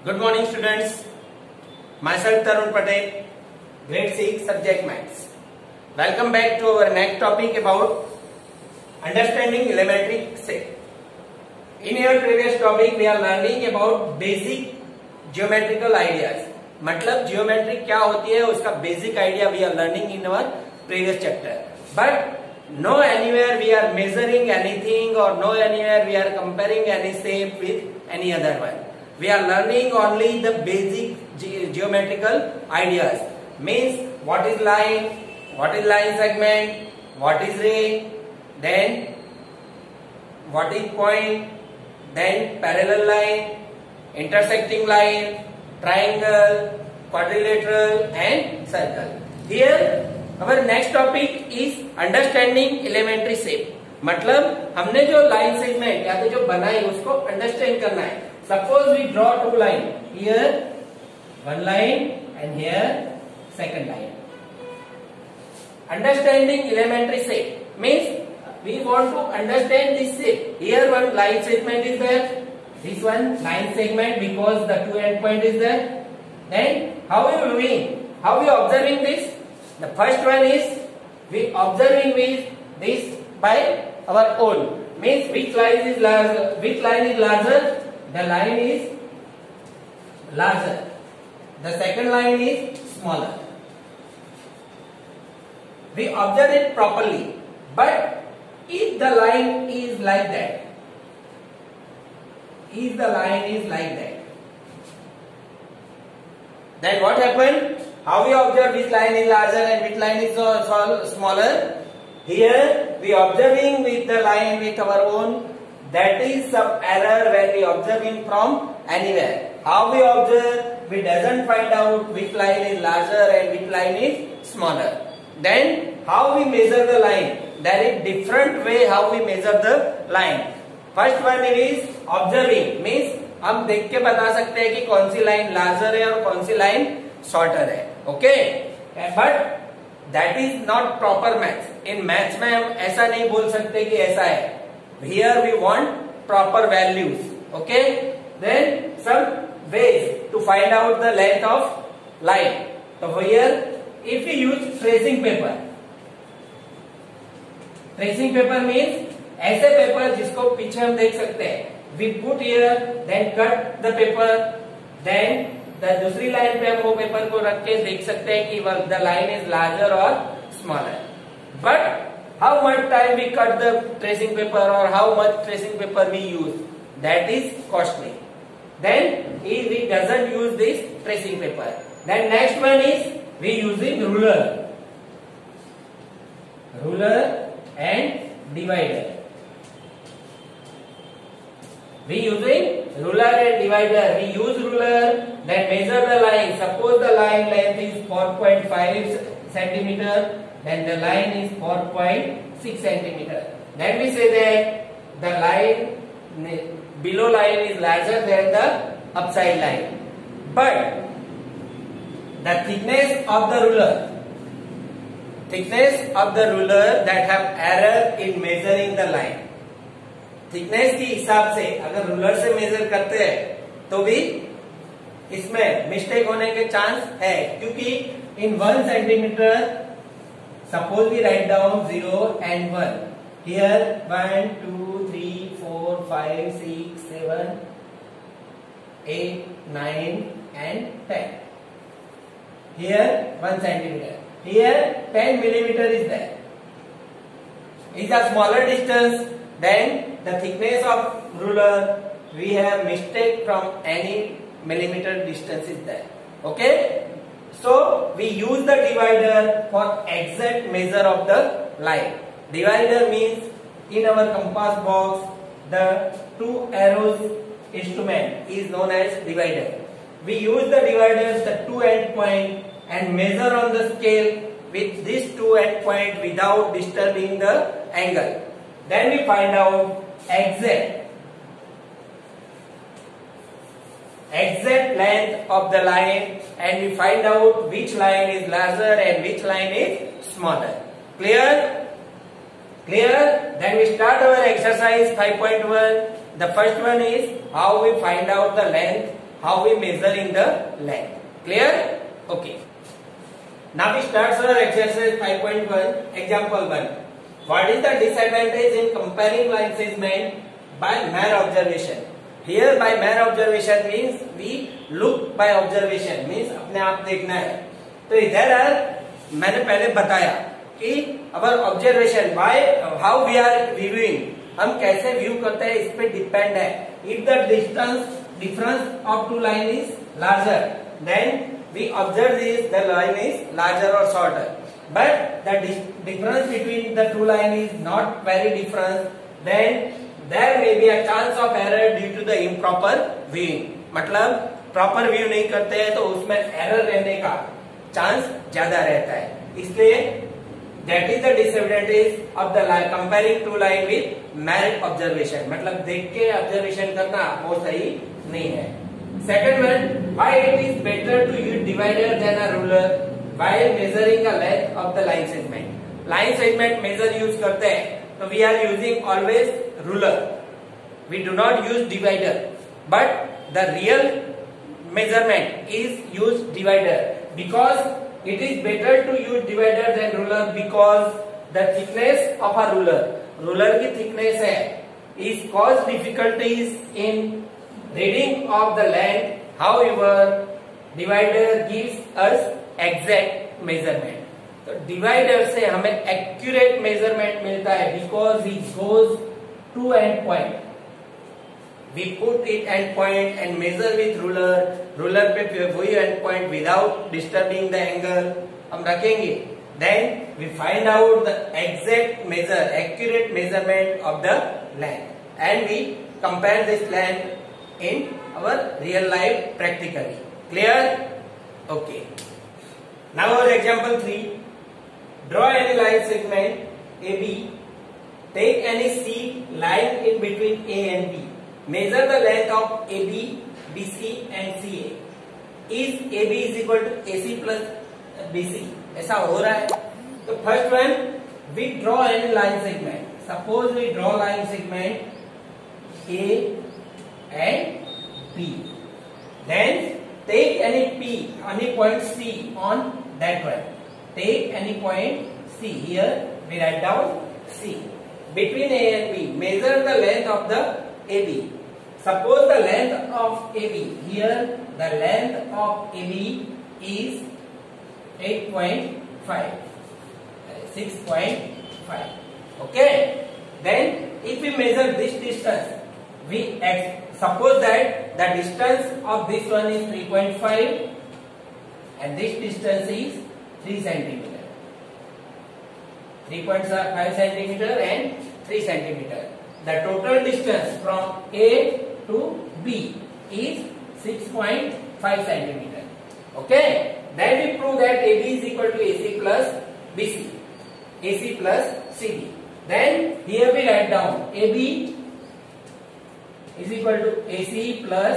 Good morning, students. Myself Tarun Patel, grade 6, subject maths. Welcome back to our next topic about understanding elementary shape. In your previous topic, we are learning about basic geometrical ideas. मतलब geometry क्या होती है उसका basic idea we are learning in our previous chapter. But no anywhere we are measuring anything or no anywhere we are comparing any shape with any other one. We are learning only the basic geometrical ideas. Means what is line segment, what is ray, then what is point, then parallel line, intersecting line, triangle, quadrilateral and circle. Here our next topic is understanding elementary shape. मतलब हमने जो line segment या तो जो बनाई उसको understand करना है. Suppose we draw two line. Here one line and here second line. Understanding elementary shape means we want to understand this shape. Here one line segment is there. This one line segment because the two end point is there. Then how are you doing? How are you observing this? The first one is we observing with this by our own. Means which line is larger? The line is larger. The second line is smaller. We observe it properly. But if the line is like that, then what happened? How we observe which line is larger and which line is smaller? Here we observing with the line with our own. That is some error when we observing from anywhere. How we observe? We doesn't find out which line is larger and which line is smaller. Then how we measure the line? There is different way how we measure the line. First one is observing. Means हम देख के बता सकते हैं कि कौन सी line larger है और कौन सी लाइन shorter है. Okay? But that is not proper maths. In maths में हम ऐसा नहीं बोल सकते कि ऐसा है. Here we want proper values. Okay? Then some ways to find out the length of line. So here, if we use tracing paper means ऐसे पेपर जिसको पीछे हम देख सकते हैं. We put here, then cut the paper, then the दूसरी line पे हम वो पेपर को रख के देख सकते हैं कि the line is larger or smaller. But how much time we cut the tracing paper or how much tracing paper we use, that is costly. Then if we doesn't use this tracing paper, then next one is we using ruler and divider. We using ruler and divider. We use ruler, then measure the line. Suppose the line length is 4.5 centimeter. Then the line is 4.6 centimeter. Then we say that the line below line is larger than the upside line. But the thickness of the ruler that have error in measuring the line. Thickness की हिसाब से अगर ruler से major करते हैं तो भी इसमें मिस्टेक होने के चांस है, क्योंकि in 1 centimetre suppose we write down 0 and 1. Here 1, 2, 3, 4, 5, 6, 7, 8, 9 and 10. Here 1 centimeter. Here 10 millimeter is there. Is a smaller distance. Then the thickness of ruler, we have mistake from any millimeter distance is there. Okay? So we use the divider for exact measure of the line. Divider means in our compass box, the two arrows instrument is known as divider. We use the dividers, the two end point, and measure on the scale with this two end point without disturbing the angle. Then we find out exact length of the line and we find out which line is larger and which line is smaller. Clear? Then we start our exercise 5.1. The first one is how we find out the length how we measuring the length. Clear? Okay. Now we start our exercise 5.1. Example 1. What is the disadvantage in comparing line segment by mere observation? Here by mere observation means we look by observation, means अपने आप देखना है. तो इधर मैंने पहले बताया कि our observation by how we are viewing, हम कैसे व्यू करते हैं इस पे डिपेंड है. If the difference of two line is larger than we observe this the line is larger और shorter, but the difference between the two line is not very difference, then there may be a chance of error due to the improper viewing. मतलब proper view नहीं करते हैं तो उसमें error रहने का chance ज्यादा रहता है. इसलिए that is the disadvantage of the line comparing to line with merit observation. मतलब देख के ऑब्जर्वेशन करना वो सही नहीं है. Second one, why it is better to use divider than a ruler while measuring the length of the line segment. Line segment measure use करते हैं तो we are using always ruler, we do not use divider, but the real measurement is used divider because it is better to use divider than ruler because the thickness of a ruler की thickness है is cause difficulties in reading of the length. However, divider gives us exact measurement. तो divider से हमें accurate measurement मिलता है because it goes to end point. We put it end point and measure with ruler. Ruler पे वही end point without disturbing the angle हम रखेंगे. Then we find out the accurate measurement of the length, and we compare this length in our real life practically. Clear? Okay. Now our example 3. Draw any line segment AB. Take any C line in between A and B. Measure the length of AB, BC and CA. Is AB is equal to AC plus BC? ऐसा हो रहा है. तो first one, we draw any line segment. Suppose we draw line segment A and B. Then take any P, any point C on that one. Take any point C. Here we write down C. Between A and B, measure the length of the AB. Suppose the length of AB, here the length of AB is 8.5, 6.5. Okay. Then if we measure this distance, we suppose that the distance of this one is 3.5 and this distance is 3 centimeter. 3.5 centimeter and 3 centimeter. The total distance from A to B is 6.5 centimeter. Okay. Then we prove that AB is equal to AC plus BC, AC plus CD. Then here we write down AB is equal to AC plus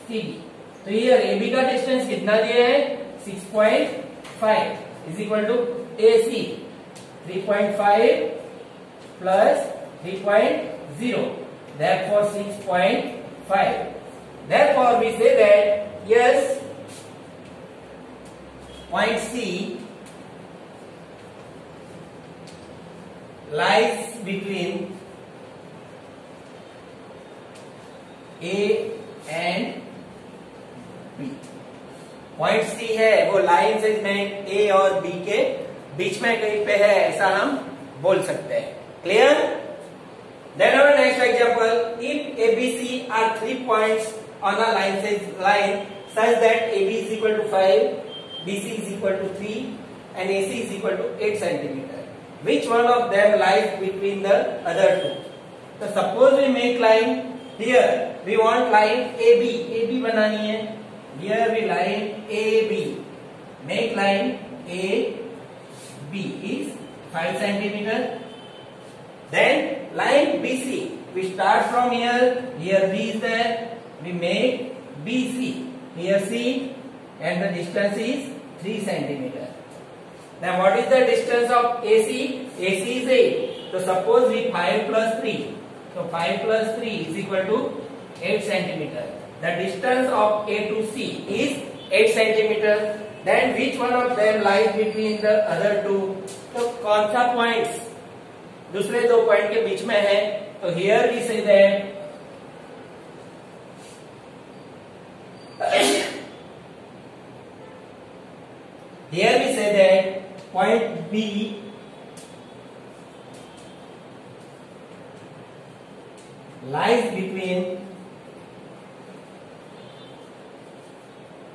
CD. तो here AB का distance कितना दिया है? 6.5 is equal to AC 3.5 plus 3.0. Therefore 6.5. Therefore we say that yes, point C lies between A and B. Point C है वो line segment A और B के बीच में कहीं पे है, ऐसा हम बोल सकते हैं. Clear? Then our next example, if ABC are 3 points on a line such that AB is equal to 5, BC is equal to 3 and AC is equal to 8 centimeter, which one of them lies between the other two? So suppose we make line here, we want line AB बनानी है. Here we line AB, make line AB is 5 centimeter. Then line BC, we start from here B is there, we make BC, here C, and the distance is 3 centimeter. Now what is the distance of AC? AC is 8. So suppose we 5 plus 3. So 5 plus 3 is equal to 8 centimeter. the distance of A to C is 8 centimeter, then which one of them lies between the other two? तो कौन सा points दूसरे दो point के बीच में है? तो here we say that here we say that point B lies between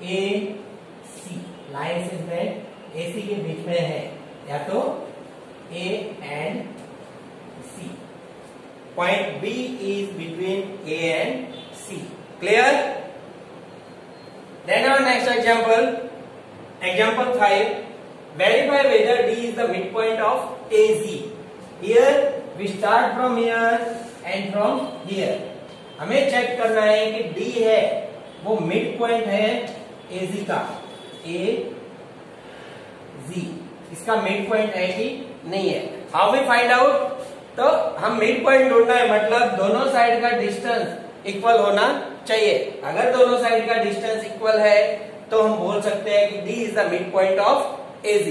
A C. Lies is that A C के बीच में है, या तो A and C. Point B is between A and C. Clear? Then our next example. Example 5. Verify whether D is the midpoint of AZ. Here we start from here and from here. हमें check करना है कि D है वो mid point है AZ का. AZ इसका mid point है कि नहीं है. How we find out? तो हम मिड पॉइंट ढूंढना है, मतलब दोनों साइड का डिस्टेंस इक्वल होना चाहिए. अगर दोनों साइड का डिस्टेंस इक्वल है तो हम बोल सकते हैं कि D is the midpoint of AZ.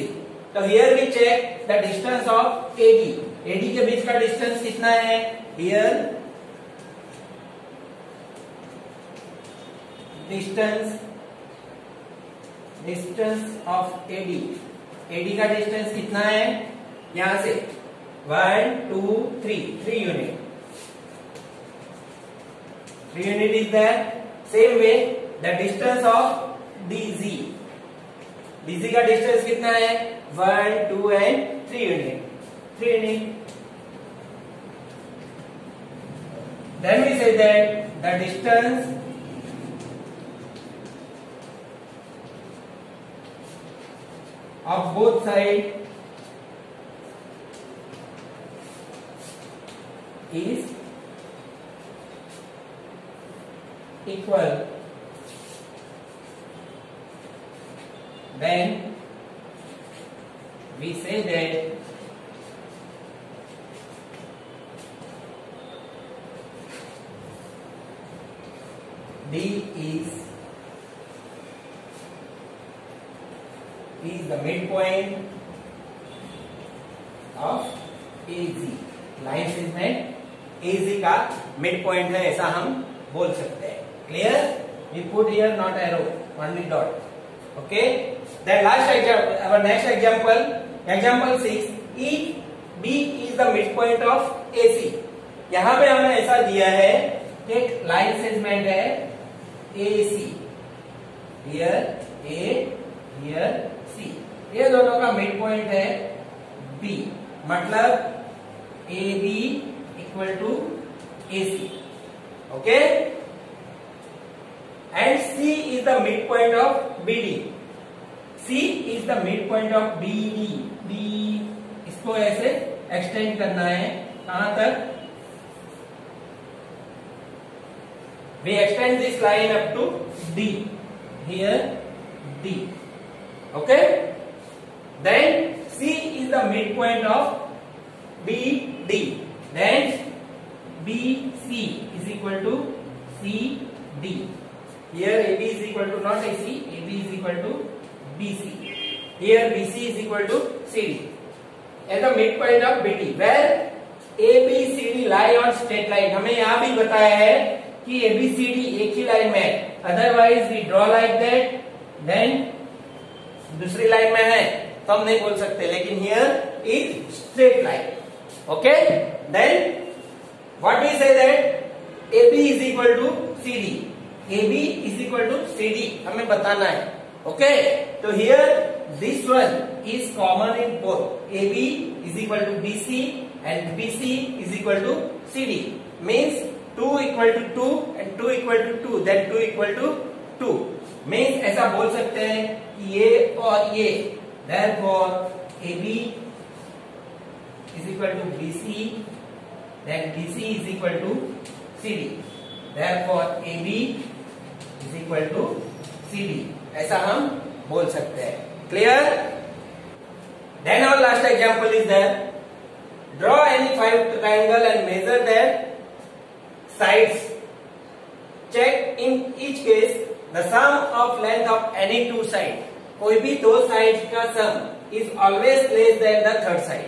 तो here we check the distance of AD. AD के बीच का डिस्टेंस कितना है? Here distance of AD. AD का डिस्टेंस कितना है? यहां से 1 2 3 unit. 3 unit is there. Same way the distance of DZ. DZ का डिस्टेंस कितना है? 1 2 and 3 unit. 3 unit. Then we say that the distance of both sides is equal when we say that D is the midpoint of AZ. Line segment AZ का mid point है, ऐसा हम बोल सकते हैं. Clear? We put here not arrow, only dot. Okay. Then last example, our next example, example 6. If B is the midpoint of AC. यहाँ पे हमें ऐसा दिया है एक लाइन सेगमेंट है AC. Here A, here C. ये दोनों का मिड पॉइंट है B. मतलब AB equal to AC. Okay. And C is the midpoint of BD. C is the midpoint of BD. B इसको ऐसे एक्सटेंड करना है कहां तक? We extend this line up to D. Here D. Okay. Then C is the midpoint of BD. Then BC is equal to CD. Here AB is equal to not AC. AB is equal to BC. Here BC is equal to CD. At the midpoint of BD, where ABCD lie on straight line. हमें यहाँ भी बताया है कि ABCD एक ही line में है. Otherwise we draw like that. Then दूसरी लाइन में है तो हम नहीं बोल सकते. लेकिन here is straight line. Okay. Then what we say that AB is equal to CD. AB is equal to CD. हमें बताना है. Okay. So here this one is common in both. AB is equal to BC and BC is equal to CD. Means 2 equal to 2 and 2 equal to 2. Then 2 equal to 2. Means ऐसा बोल सकते हैं कि ये और ये. Therefore AB is equal to BC. Then BC is equal to CD. Therefore AB is equal to CD. ऐसा हम बोल सकते हैं. Clear? Then our last example is that draw any 5 triangle and measure their sides. check in each case the sum of length of any two side. कोई भी दो side का सम is always less than the third side.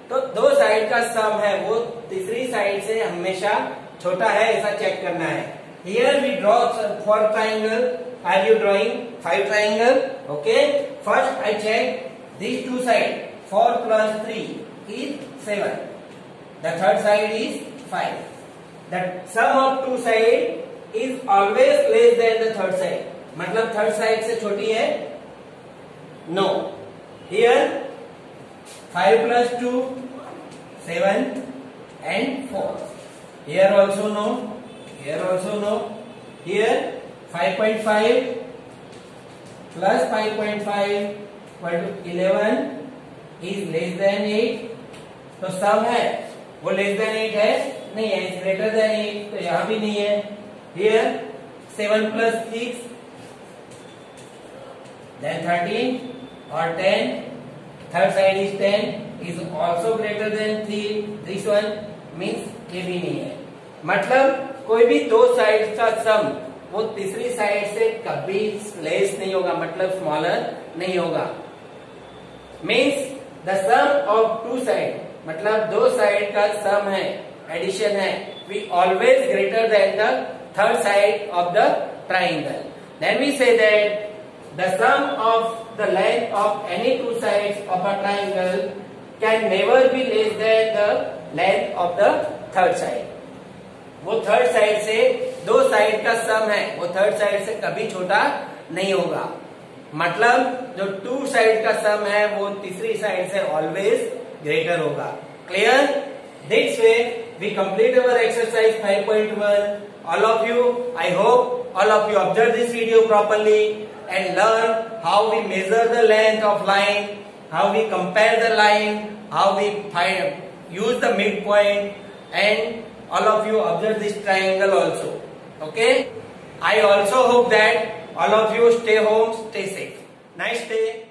तो दो side का sum है वो तीसरी साइड से हमेशा छोटा है, ऐसा चेक करना है. Here we draw for triangle. Are you drawing 5 triangle? Okay. First I check these two sides. 4 plus 3 is 7. The third side is 5. The sum of two sides is always less than the third side. मतलब third side से छोटी है? No. Here 5 plus 2 7 and 4. Here also no. Here also no. Here 5.5 plus 5.5 equal to 11 is less than 8. तो सम है वो less than 8 है? नहीं है. इज ग्रेटर देन 8, तो यहां भी नहीं है. Here 7 plus 6 then 13 or 10. Third side is 10 is also greater than 3. This one means ये भी नहीं है. मतलब कोई भी दो साइड का सम वो तीसरी साइड से कभी लेस नहीं होगा, मतलब स्मॉलर नहीं होगा. Means the sum of two side, मतलब दो साइड का सम है, एडिशन है, we always greater than the third side of the triangle. Then we say that the sum of the length of any two sides of a triangle can never be less than the length of the third side. वो third side से दो side का sum है, वो third side से कभी छोटा नहीं होगा. मतलब जो टू साइड का सम है वो तीसरी साइड से ऑलवेज ग्रेटर होगा. Clear? This way we complete our exercise 5.1. All of you, I hope all of you observe this video properly and learn how we measure the length of line, how we compare the line, how we use the midpoint, and all of you observe this triangle also. Okay? I also hope that all of you stay home, stay safe. Nice day.